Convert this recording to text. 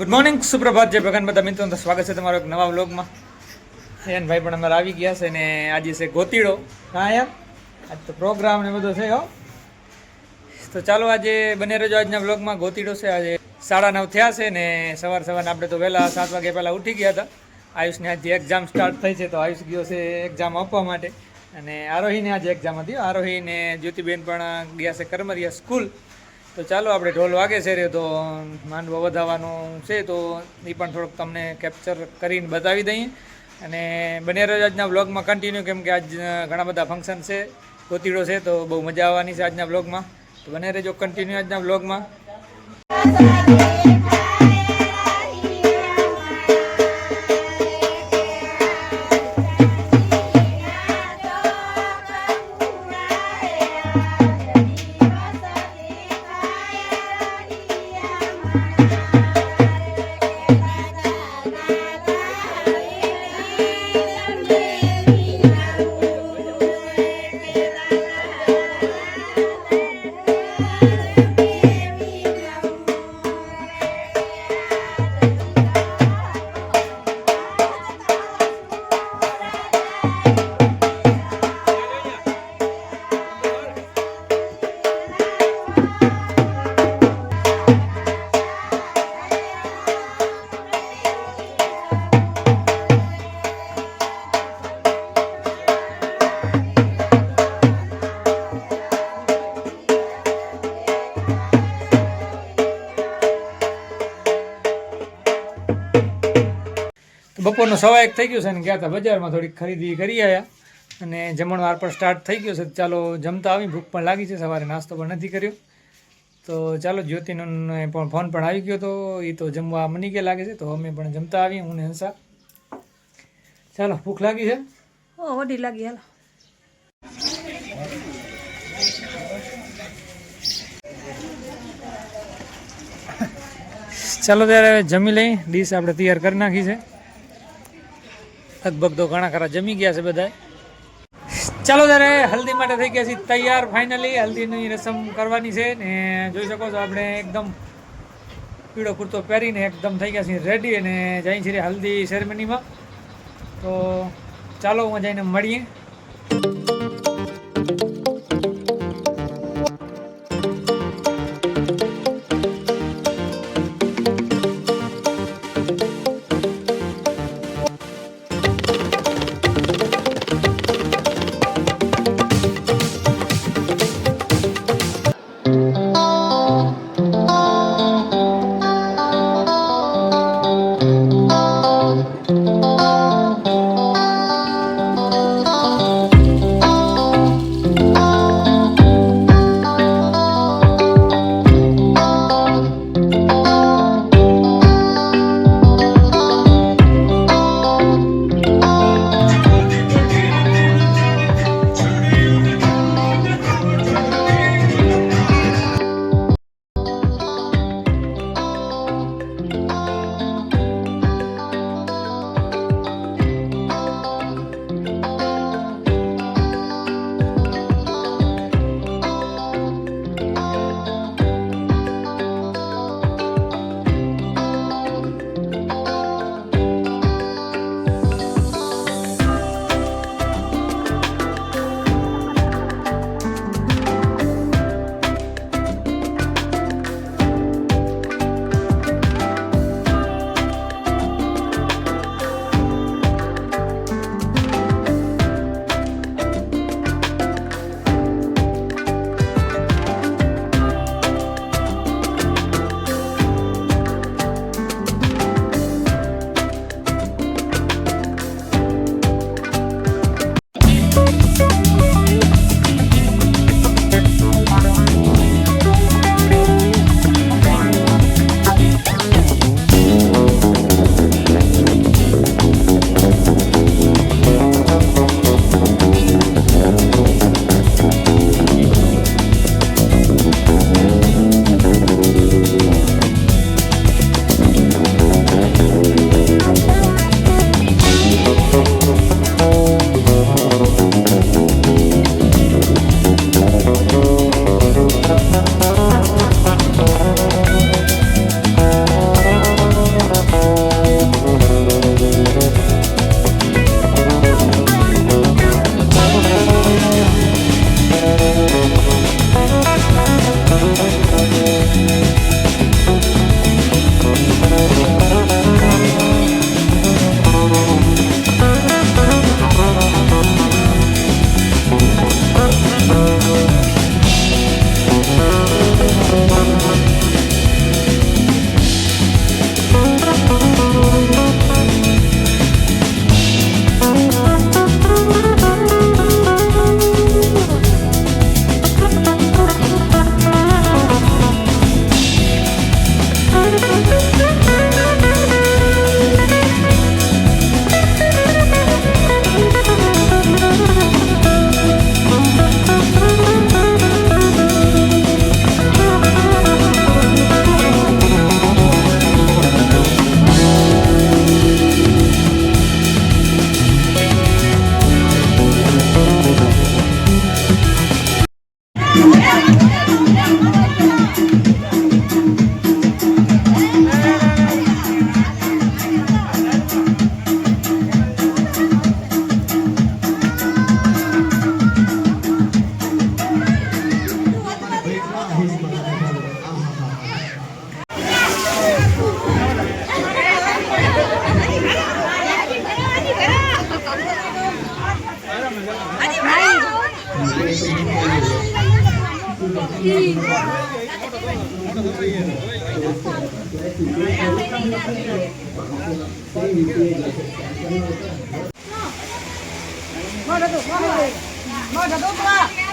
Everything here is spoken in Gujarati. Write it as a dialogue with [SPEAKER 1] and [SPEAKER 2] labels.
[SPEAKER 1] ગુડ મોર્નિંગ, સુપ્રભાત, જય ભગવાન બધા મિત્રોનું સ્વાગત છે તમારો એક નવા વ્લોગમાં. એન ભાઈ પણ અમારે આવી ગયા છે ને આજે છે ગોતીડો. હા યાર, આજ તો પ્રોગ્રામ ને બધો છે હો. તો ચાલો આજે બને રહેજો આજના વ્લોગમાં. ગોતીડો છે આજે 9:30 થયા છે ને સવારના આપણે તો વહેલા 7 વાગે પહેલાં ઉઠી ગયા હતા. આયુષની આજે એક્ઝામ સ્ટાર્ટ થઈ છે તો આયુષ ગયો છે એક્ઝામ આપવા માટે. અને આરોહીને આજે એક્ઝામ હતી. આરોહી ને જ્યોતિબેન પણ ગયા છે કરમરિયા સ્કૂલ. તો ચાલો આપણે ઢોલ વાગે છે રે તો માંડવો વધાવવાનું છે તો એ પણ થોડુંક તમને કેપ્ચર કરીને બતાવી દઈએ. અને બને રહેજો આજના વ્લોગમાં કન્ટિન્યુ, કેમ કે આજ ઘણા બધા ફંક્શન છે, ગોતીડો છે તો બહુ મજા આવવાની છે આજના વ્લોગમાં. તો બને રહેજો કન્ટિન્યુ આજના વ્લોગમાં. બપોરનો 1:15 થઈ ગયું છે ને ગયા હતા બજારમાં થોડીક ખરીદી કરી આવ્યા અને જમણવાર પણ સ્ટાર્ટ થઈ ગયો છે. ચાલો જમતા આવી, ભૂખ પણ લાગી છે, સવારે નાસ્તો પણ નથી કર્યો. તો ચાલો જ્યોતિનો પણ ફોન પણ આવી ગયો તો એ તો જમવા મની કે લાગે છે તો અમે પણ જમતા આવીએ, હું ને હંસા. ચાલો, ભૂખ લાગી છે?
[SPEAKER 2] વડી લાગી. હાલો
[SPEAKER 1] ચાલો ત્યારે જમી લઈ. ડીશ આપણે તૈયાર કરી નાખી છે. લગભગ તો ઘણા ખરા જમી ગયા છે બધા. ચાલો ત્યારે હલ્દી માટે થઈ ગયા છે તૈયાર. ફાઇનલી હલ્દીની રસમ કરવાની છે ને જોઈ શકો છો આપણે એકદમ પીળો કુર્તો પહેરીને એકદમ થઈ ગયા છે રેડી અને જઈ છીએ હલ્દી સેરેમનીમાં. તો ચાલો હું જઈને મળીએ.
[SPEAKER 2] Mau dah tu, mau dah tu.